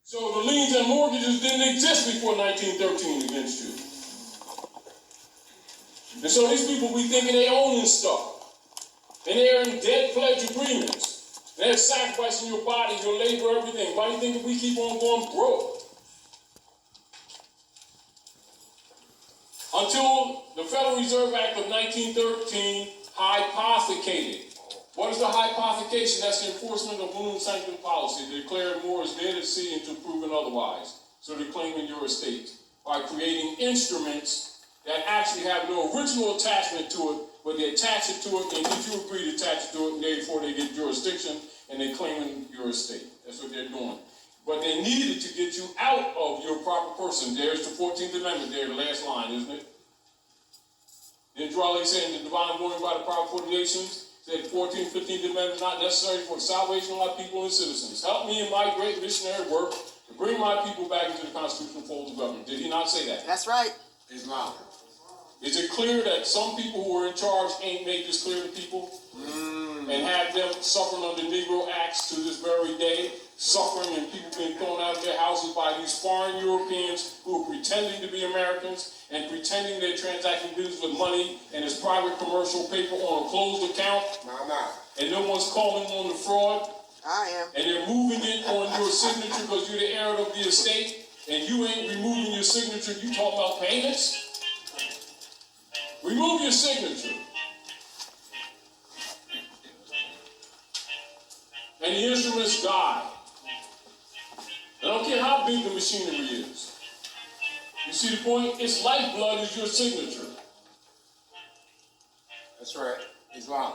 So the liens and mortgages didn't exist before 1913 against you. And so these people be thinking they own stuff. And they're in dead pledge agreements. And they're sacrificing your body, your labor, everything. Why do you think if we keep on going broke? Until the Federal Reserve Act of 1913 hypothecated. What is the hypothecation? That's the enforcement of unum sanctum policy. They declare more is dead at sea until proven otherwise. So they're claiming your estate by creating instruments that actually have no original attachment to it, but they attach it to it, and if you agree to attach it to it, and therefore they get jurisdiction, and they're claiming your estate. That's what they're doing. But they needed to get you out of your proper person. There's the 14th Amendment there, the last line, isn't it? Then Raleigh saying the divine warning by the powerful nations, said the 14th, 15th Amendment not necessary for the salvation of my people and citizens. Help me in my great missionary work to bring my people back into the constitutional fold of government. Did he not say that? That's right. Islam. Is it clear that some people who are in charge ain't made this clear to people? And have them suffering under Negro Acts to this very day, suffering and people being thrown out of their houses by these foreign Europeans who are pretending to be Americans and pretending they're transacting business with money and it's private commercial paper on a closed account. And no one's calling on the fraud. I am. And they're moving it on your signature because you're the heir of the estate and you ain't removing your signature. You talk about payments? Remove your signature. And the instruments die. I don't care how big the machinery is. You see the point? Its lifeblood is your signature. That's right. Islam.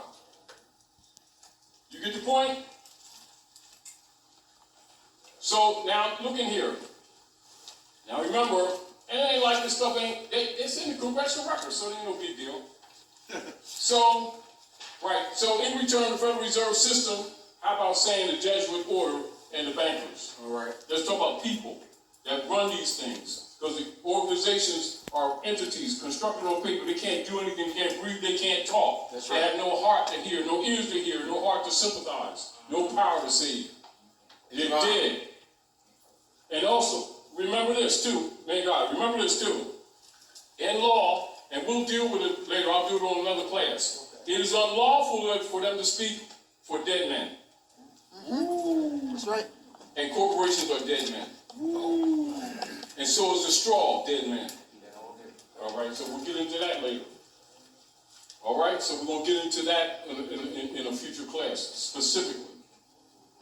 You get the point? So now look in here. Now remember, and it ain't like this stuff it's in the congressional record, so it ain't no big deal. So in return, the Federal Reserve System, how about saying the Jesuit order and the bankers? All right. Let's talk about people that run these things. Because the organizations are entities constructed on paper. They can't do anything, they can't breathe, they can't talk. That's They right. have no heart to hear, no ears to hear, no heart to sympathize, no power to save. They're dead. And also, remember this too, may God, remember this too. In law, and we'll deal with it later, I'll do it on another class. It is unlawful for them to speak for dead men. That's right. And corporations are dead men. And so is the straw dead men. All right, so we'll get into that later. All right, so we're going to get into that in a future class specifically.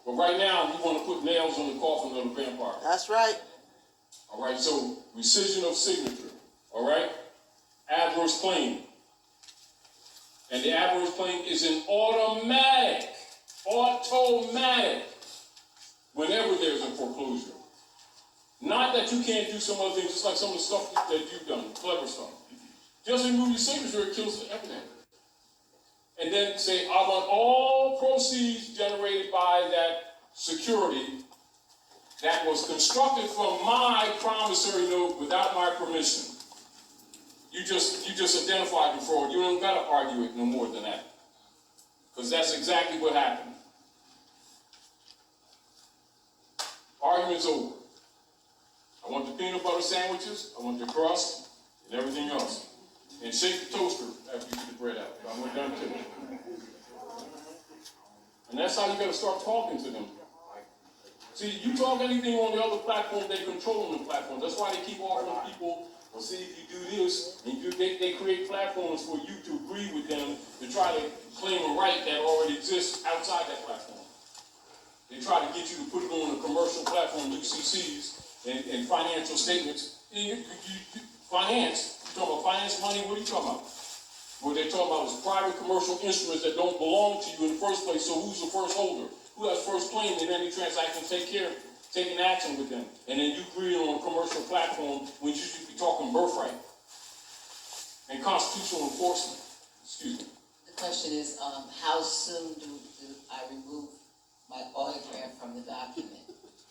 But right now, we want to put nails on the coffin of the vampire. That's right. All right, so rescission of signature. All right, adverse claim. And the adverse claim is an automatic whenever there's a foreclosure. Not that you can't do some other things, just like some of the stuff that you've done, clever stuff. Just remove your signature, it kills everything. And then say, I want all proceeds generated by that security that was constructed from my promissory note without my permission. You just identified the fraud. You don't got to argue it no more than that. Because that's exactly what happened. Argument's over. I want the peanut butter sandwiches, I want the crust, and everything else. And shake the toaster after you get the bread out. I'm done too. And that's how you got to start talking to them. See, you talk anything on the other platform, they control the platform. That's why they keep offering people, well, see, if you do this, and they create platforms for you to agree with them to try to claim a right that already exists outside that platform. They try to get you to put it on a commercial platform, UCCs, and financial statements. Finance, you talking about finance money, what are you talking about? What they're talking about is private commercial instruments that don't belong to you in the first place, so who's the first holder? Who has first claim in any transaction, taking action with them. And then you agree on a commercial platform when you should be talking birthright and constitutional enforcement. Excuse me. The question is, how soon do I remove my autograph from the document?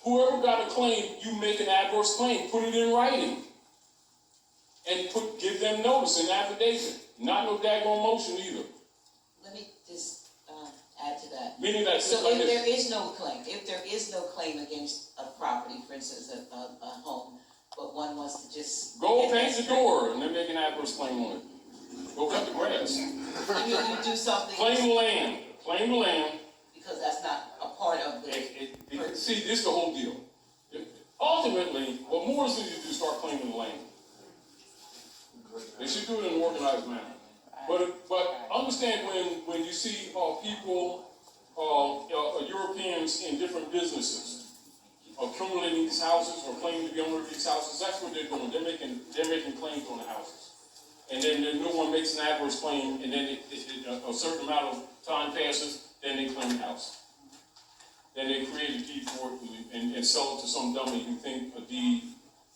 Whoever got a claim, you make an adverse claim, put it in writing. And give them notice, an affidavit. Not no daggone motion either. Let me just add to that. Meaning that So just like if this. there is no claim against a property, for instance, a home, but one wants to just. Go get paint that the door and then make an adverse claim on it. Go cut the grass. You do something. Claim the land. Claim the land. Because that's not a part of the. See, this is the whole deal. Ultimately, what Moors need to do is start claiming the land. They should do it in an organized manner. But understand when you see people, Europeans in different businesses, accumulating these houses or claiming to be owner of these houses, that's what they're doing. They're making claims on the houses. And then no one makes an adverse claim, and then a certain amount of time passes, then they claim the house. Then they create a deed for it and sell it to some dummy who think a deed,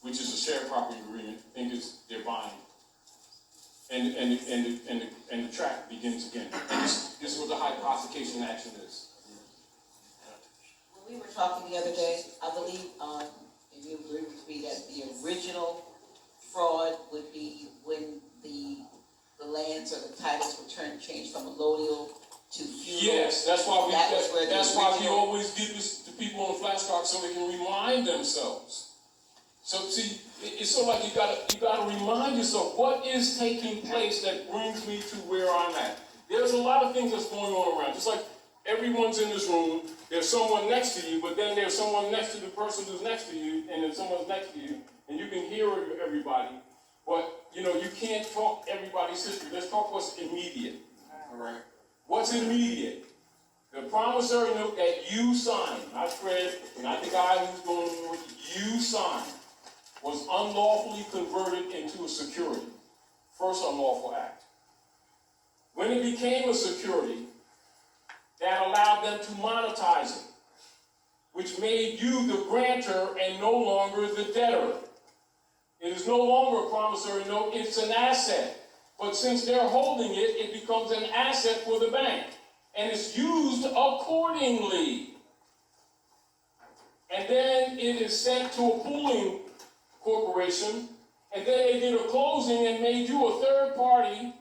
which is a shared property agreement, think they're buying. And the track begins again. And this is what the hypothecation action is. When we were talking the other day, I believe, and you agreed with me that the original fraud would be when the lands or the titles were changed from allodial to feudal. Yes, that's why we original. always give this to people on the flashcards so they can remind themselves. So see, it's sort of like you gotta remind yourself what is taking place that brings me to where I'm at. There's a lot of things that's going on around. Just like everyone's in this room, there's someone next to you, but then there's someone next to the person who's next to you, and then someone's next to you, and you can hear everybody. But you can't talk everybody's history. Let's talk what's immediate. All right. What's immediate? The promissory note that you signed, not Fred, not the guy who's going with you signed, was unlawfully converted into a security. First unlawful act. When it became a security, that allowed them to monetize it, which made you the grantor and no longer the debtor. It is no longer a promissory note, it's an asset. But since they're holding it, it becomes an asset for the bank. And it's used accordingly. And then it is sent to a pooling corporation, and then they did a closing and made you a third-party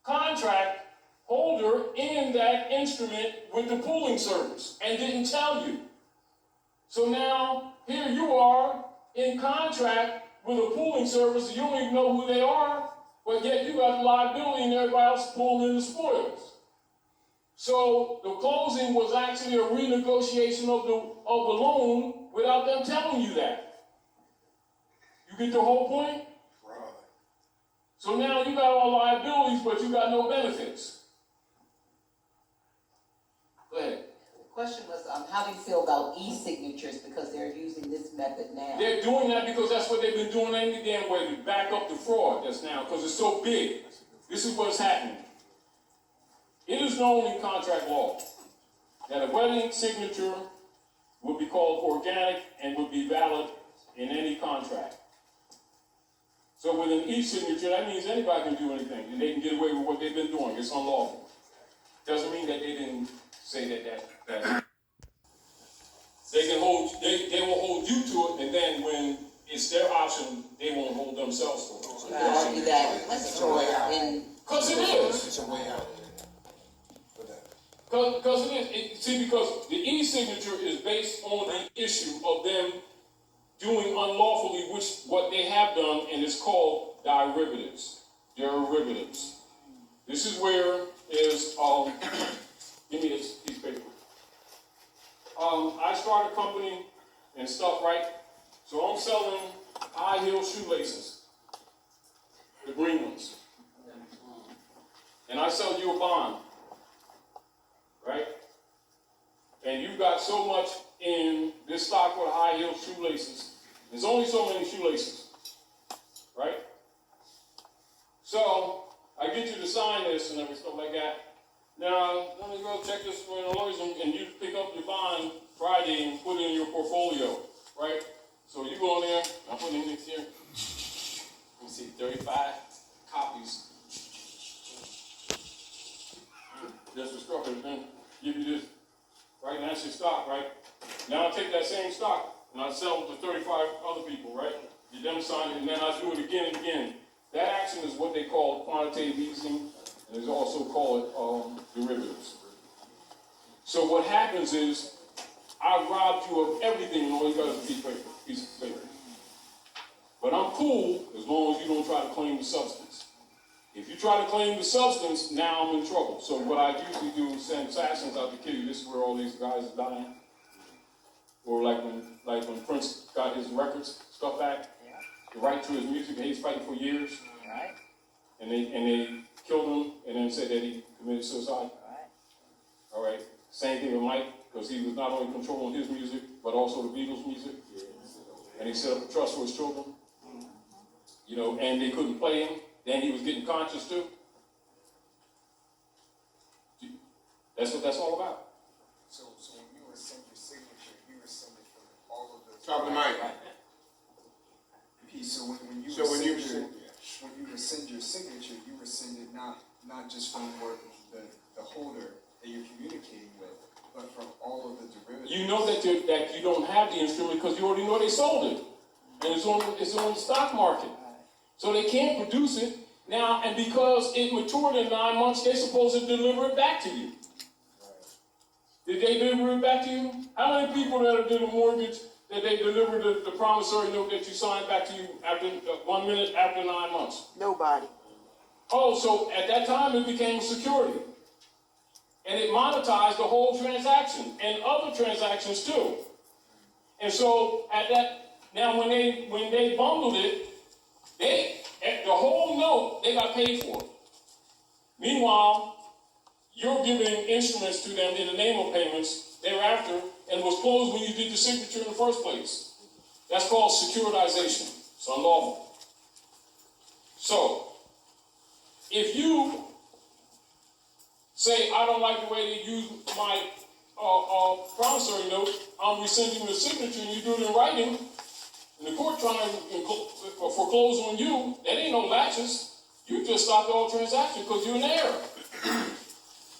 contract holder in that instrument with the pooling service and didn't tell you. So now, here you are in contract with a pooling service, you don't even know who they are, but yet you got the liability and everybody else pulling in the spoils. So the closing was actually a renegotiation of the loan without them telling you that. You get the whole point? Right. So now you got all liabilities, but you got no benefits. Go ahead. The question was, how do you feel about e-signatures because they're using this method now? They're doing that because that's what they've been doing any damn way to back up the fraud that's now, because it's so big. This is what's happening. It is known in contract law that a wedding signature would be called organic and would be valid in any contract. So with an e-signature, that means anybody can do anything, and they can get away with what they've been doing. It's unlawful. Doesn't mean that they didn't say that they can hold. They will hold you to it, and then when it's their option, they won't hold themselves to it. So argue that because it is. It's a way out. Because it is. Because the e-signature is based on the issue of them doing unlawfully what they have done, and it's called derivatives. Derivatives. This is where is give me this piece of paper. I start a company and stuff, right? So I'm selling high heel shoelaces, the green ones, and I sell you a bond, right? And you've got so much in this stock with high heel shoelaces. There's only so many shoelaces, right? So I get you to sign this and everything stuff like that. Now let me go check this for the lawyers, and you pick up your bond Friday and put it in your portfolio, right? So you go in there. I put it in here. Let me see, 35 copies. Just the structure, then give you this. Right, and that's your stock, right? Now I take that same stock and I sell it to 35 other people, right? You them sign it, and then I do it again and again. That action is what they call quantitative easing, and it's also called derivatives. So what happens is, I robbed you of everything, and all you got is a piece of paper. But I'm cool as long as you don't try to claim the substance. If you try to claim the substance, now I'm in trouble. So what I usually do is send assassins out to kill you. This is where all these guys are dying. Or like when Prince got his records stuff back, to write to his music that he's fighting for years. Right. And they killed him and then said that he committed suicide. Right. All right. Same thing with Mike, because he was not only controlling his music, but also the Beatles' music. And he set up a trust for his children. You know, and they couldn't play him. Then he was getting conscious too. That's what that's all about. So when you rescind your signature, you rescind it from all of the. Top of the mic. So when you So when you rescind your signature, you rescind it not just from the holder that you're communicating with, but from all of the derivatives. You know that you don't have the instrument because you already know they sold it, and it's on the stock market, so they can't produce it now. And because it matured in 9 months, they're supposed to deliver it back to you. Did they deliver it back to you? How many people that did a mortgage that they delivered the promissory note that you signed back to you after 1 minute after 9 months? Nobody. Oh, so at that time it became security. And it monetized the whole transaction and other transactions too. And so now when they bundled it, the whole note, they got paid for it. Meanwhile, you're giving instruments to them in the name of payments thereafter, and was closed when you did the signature in the first place. That's called securitization. It's unlawful. So, if you say, I don't like the way they use my promissory note, I'm rescinding the signature, and you do it in writing, and the court trying to foreclose on you, that ain't no latches. You just stopped the whole transaction because you're in error.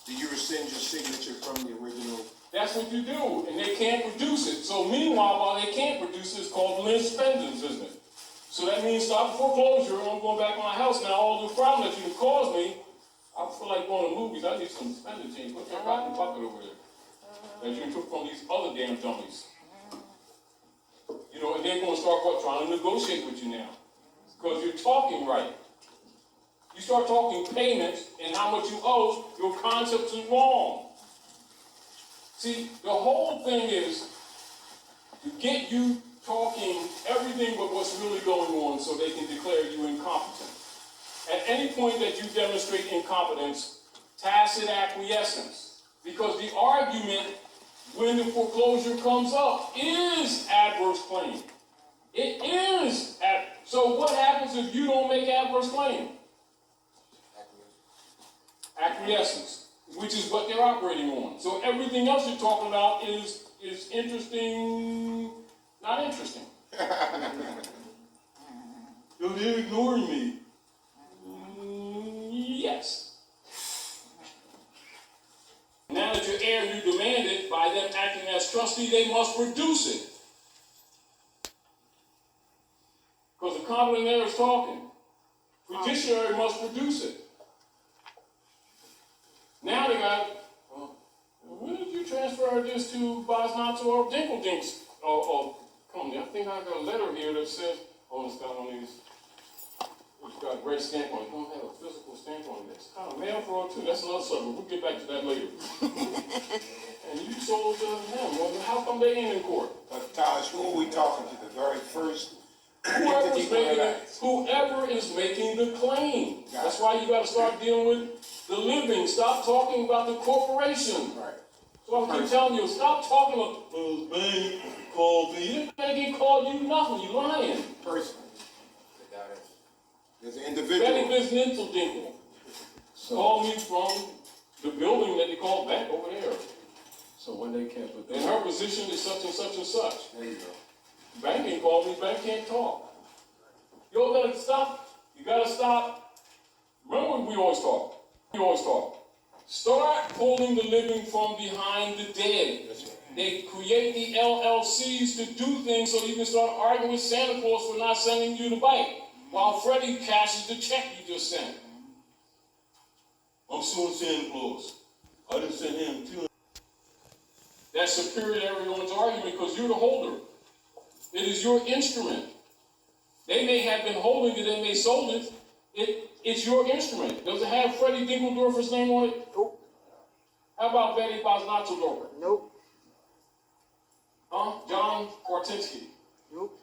Do you rescind your signature from the original? That's what you do, and they can't produce it. So meanwhile, while they can't produce it, it's called lis pendens, isn't it? So that means stop the foreclosure, and I'm going back to my house now. All the problem that you caused me, I feel like going to movies. I need some spending change. Put that rotten bucket over there that you took from these other damn dummies. You know, and they're going to start trying to negotiate with you now because you're talking right. You start talking payments and how much you owe, your concepts are wrong. See, the whole thing is to get you talking everything but what's really going on so they can declare you incompetent. At any point that you demonstrate incompetence, tacit acquiescence. Because the argument when the foreclosure comes up is adverse claim. It is. So what happens if you don't make adverse claim? Acquiescence, which is what they're operating on. So everything else you're talking about is interesting, not interesting. They're ignoring me. Yes. Now that you're heir, you demand it by them acting as trustee, they must produce it. Because the competent heir is talking. Judiciary must produce it. Now they got, when did you transfer this to Bosnats or Dinkeldinks? Come on, I think I got a letter here that says, it's got on these, it's got a red stamp on it. It don't have a physical stamp on it. It's kind of mail fraud too. That's another subject. We'll get back to that later. And you sold to him. Well, how come they ain't in court? Tarik, who are we talking to? The very first Whoever entity is making the claim. That's why you got to start dealing with the living. Stop talking about the corporation. Right. So I keep telling you, stop talking about, the bank called me. The bank ain't called you nothing. You lying. Person. There's an individual. Betty Business Dinkle called me from the building that they call bank over there. So when they can't put And her position is such and such and such. There you go. Bank ain't called me. Bank can't talk. You all gotta stop. You gotta stop. Remember we always talk. Start pulling the living from behind the dead. They create the LLCs to do things so you can start arguing with Santa Claus for not sending you the bike, while Freddie cashes the check you just sent. I'm suing Santa Claus. I didn't send him $200. that's superior to everyone's argument because you're the holder. It is your instrument. They may have been holding it, they may sold it. It's your instrument. Does it have Freddie Dinkeldorfer's name on it? Nope. How about Betty Bosnatzdorfer? Nope. Huh? John Kwartinski? Nope.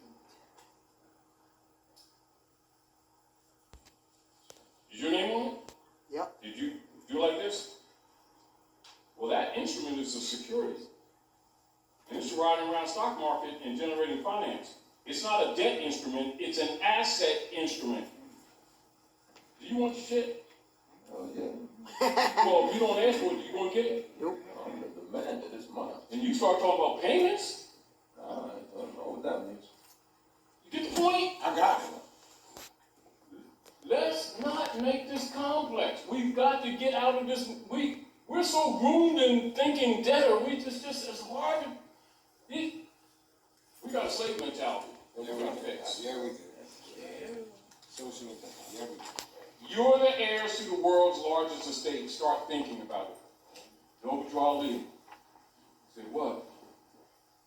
Is your name on it? Yep. Did you do like this? Well, that instrument is a security. And it's riding around stock market and generating finance. It's not a debt instrument, it's an asset instrument. Do you want your shit? Oh, yeah. Well, if you don't ask for it, you gonna get it. Nope. I'm the demand that is mine. And you start talking about payments, I don't know what that means. you get the point? I got it. Let's not make this complex. We've got to get out of this. We're so groomed in thinking debtor. We just it's hard to. We got a slave mentality that we're gonna fix. Yeah, we do. Social media. Yeah, we do. You're the heirs to the world's largest estate. Start thinking about it. Don't withdraw leave. Say what?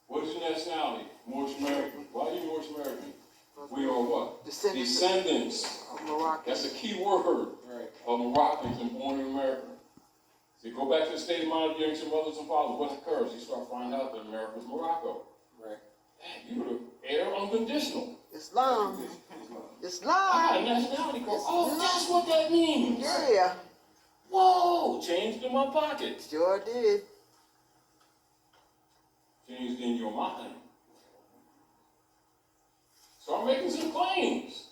What is your nationality? Moorish American. Why are you Moorish American? We are what? Descendants. Of Morocco. That's a key word of Moroccans and born in America. So you go back to the state of mind of your ancient mothers and fathers. What occurs? You start finding out that America is Morocco. Right. You were the heir unconditional. Islam. I got a Islam. nationality card. Oh, that's what that means. Yeah. Whoa, changed in my pocket. Sure did. Changed in your mind. Start making some claims.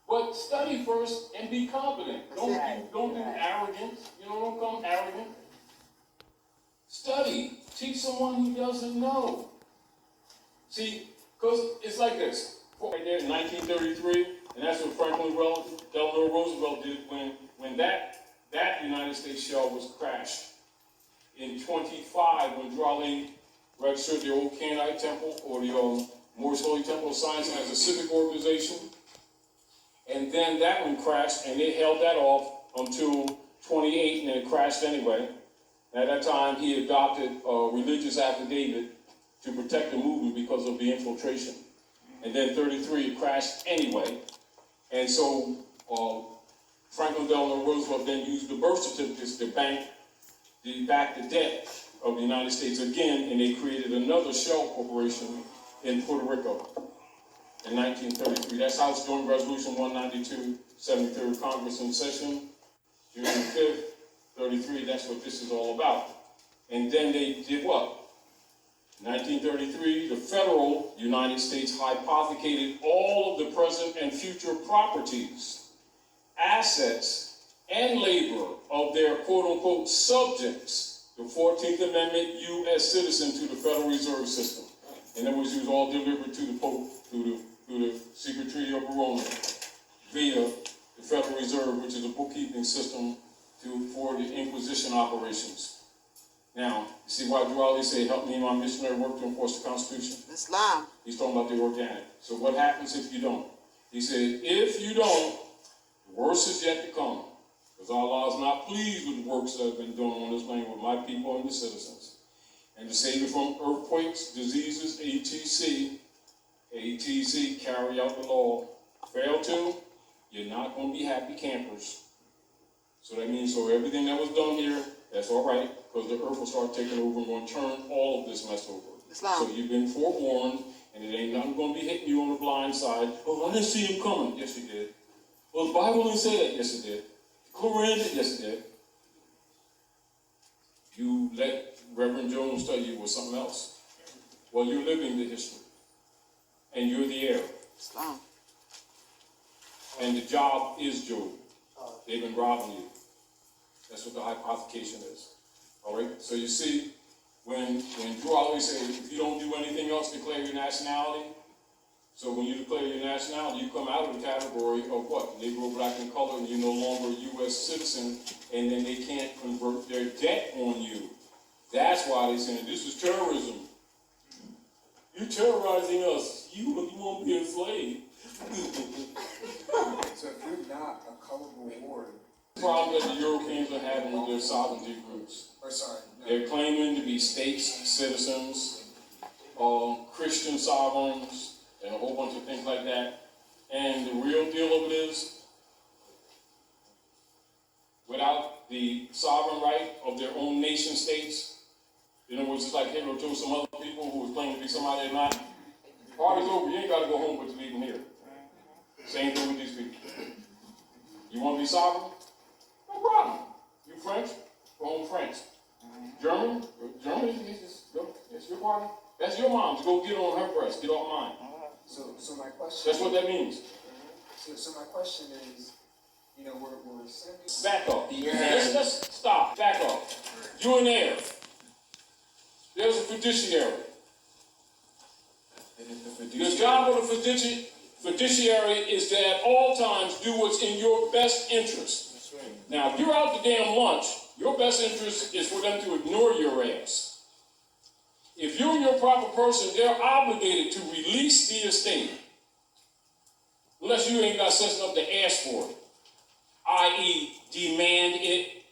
But study first and be competent. Don't be arrogant. You know, don't come arrogant. Study. Teach someone who doesn't know. See, because it's like this. Right there in 1933, and that's what Franklin Delano Roosevelt did when that United States shell was crashed. In 25, when Raleigh registered the old Canaanite Temple, or the Moorish Holy Temple of Science as a civic organization. And then that one crashed, and they held that off until 28, and then it crashed anyway. At that time, he adopted a religious affidavit to protect the movement because of the infiltration. And then 33, it crashed anyway. And so Franklin Delano Roosevelt then used the birth certificates to back the debt of the United States again, and they created another shell corporation in Puerto Rico in 1933. That's House Joint Resolution 192, 73rd Congress in session, June 5th, 33. That's what this is all about. And then they did what? 1933, the federal United States hypothecated all of the present and future properties, assets, and labor of their quote-unquote subjects, the 14th Amendment U.S. citizen, to the Federal Reserve System. In other words, it was all delivered to the Pope through the Secret Treaty of Verona via the Federal Reserve, which is a bookkeeping system for the Inquisition operations. Now, you see why Raleigh said, help me in my missionary work to enforce the Constitution? Islam. He's talking about the organic. So what happens if you don't? He said, if you don't, the worst is yet to come. Because Allah is not pleased with the works that have been done on this land with my people and the citizens. And to save you from earthquakes, diseases, etc., carry out the law. Fail to, you're not going to be happy campers. So that means, so everything that was done here, that's all right, because the earth will start taking over and going to turn all of this mess over. Islam. So you've been forewarned, and it ain't nothing going to be hitting you on the blind side. Oh, I didn't see him coming. Yes, you did. Well, the Bible didn't say that. Yes, it did. The Quran did. Yes, it did. You let Reverend Jones tell you it was something else. Well, you're living the history, and you're the heir. Islam. And the job is Job. They've been robbing you. That's what the hypothecation is. All right? So you see, when Drew always says, if you don't do anything else, declare your nationality. So when you declare your nationality, you come out of the category of what? Negro, black, and color, and you're no longer a U.S. citizen, and then they can't convert their debt on you. That's why they're saying, this is terrorism. You're terrorizing us. You won't be a slave. So if you're not a colorable ward, The problem that the Europeans are having with their sovereignty groups. or sorry, no, They're claiming to be states, citizens, Christian sovereigns, and a whole bunch of things like that. And the real deal of it is, without the sovereign right of their own nation states, in other words, it's like Hitler told some other people who was claiming to be somebody they're not, party's over, you ain't got to go home, but you leave them here. Same thing with these people. You want to be sovereign? No problem. You French? Go home French. German? Germany, it's your party. That's your mom. Go get on her breast. Get off mine. So my question. That's what that means. So my question is, you know, we're sending. Back up. Let's stop. Back up. You're an heir. There's a fiduciary. The job of the fiduciary is to at all times do what's in your best interest. That's right. Now, if you're out to damn lunch, your best interest is for them to ignore your ass. If you're your proper person, they're obligated to release the estate, unless you ain't got sense enough to ask for it, i.e., demand it.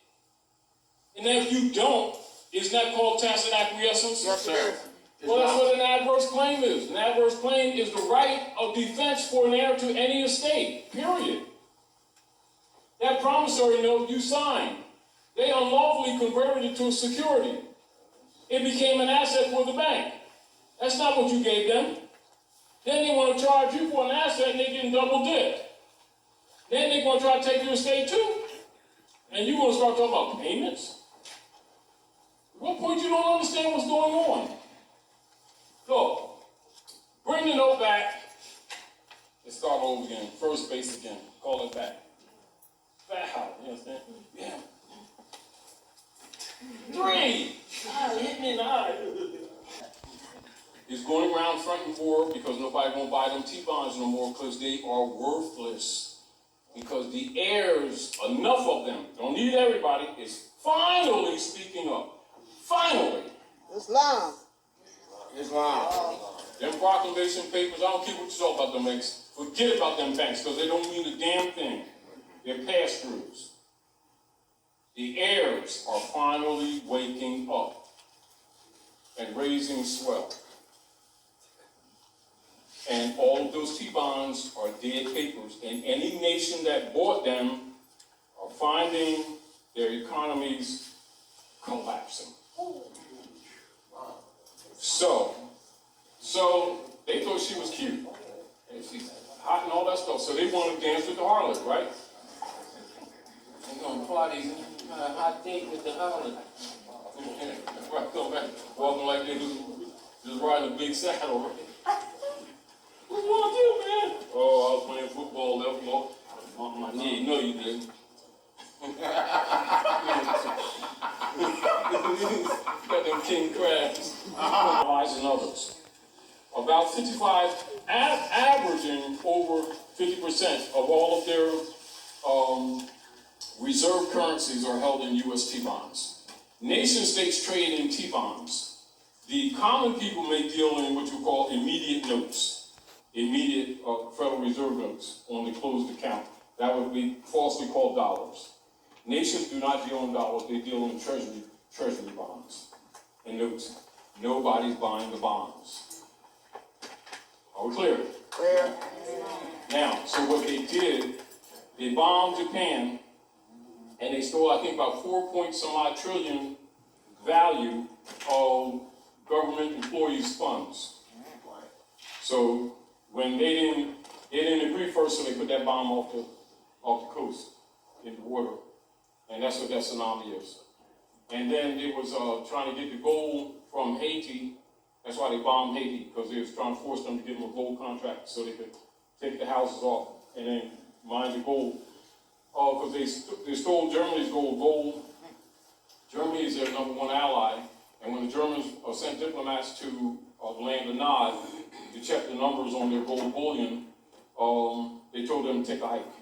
And if you don't, isn't that called tacit acquiescence? Yes, it is. Well, that's what an adverse claim is. An adverse claim is the right of defense for an heir to any estate, period. That promissory note you signed, they unlawfully converted it to a security. It became an asset for the bank. That's not what you gave them. Then they want to charge you for an asset and they getting double dipped. Then they're going to try to take your estate too. And you're going to start talking about payments? At what point you don't understand what's going on? Look, bring the note back. Let's start over again. First base again. Call it back. Foul. You understand? Yeah. 3. Hit me in the eye. It's going around front and forward because nobody won't buy them T-bonds no more because they are worthless. Because the heirs, enough of them, don't need everybody, is finally speaking up. Finally. Islam. Them proclamation papers, I don't care what you talk about them banks. Forget about them banks because they don't mean a damn thing. They're pass-throughs. The heirs are finally waking up and raising swell. And all of those T-bonds are dead papers. And any nation that bought them are finding their economies collapsing. So they thought she was cute. And she's hot and all that stuff. So they wanted to dance with the harlot, right? They're going to party, a hot date with the harlot. Right, come back, walking like they just riding a big saddle, right? What you want to do, man? Oh, I was playing football, left on my knee. No, you didn't. Got them king crabs. Lies and others. About 55, averaging over 50% of all of their reserve currencies are held in U.S. T-bonds. Nation states trade in T-bonds. The common people may deal in what you call immediate notes, immediate Federal Reserve notes on the closed account. That would be falsely called dollars. Nations do not deal in dollars, they deal in treasury bonds and notes. Nobody's buying the bonds. Are we clear? Clear. Now, so what they did, they bombed Japan, and they stole, I think, about 4 point some odd trillion value of government employees' funds. So when they didn't agree first, so they put that bomb off the coast in the water, and that's what that tsunami is. And then they was trying to get the gold from Haiti. That's why they bombed Haiti, because they was trying to force them to give them a gold contract so they could take the houses off and then mine the gold. Because they stole Germany's gold. Germany is their #1 ally, and when the Germans sent diplomats to the land of Nod to check the numbers on their gold bullion, they told them to take a hike.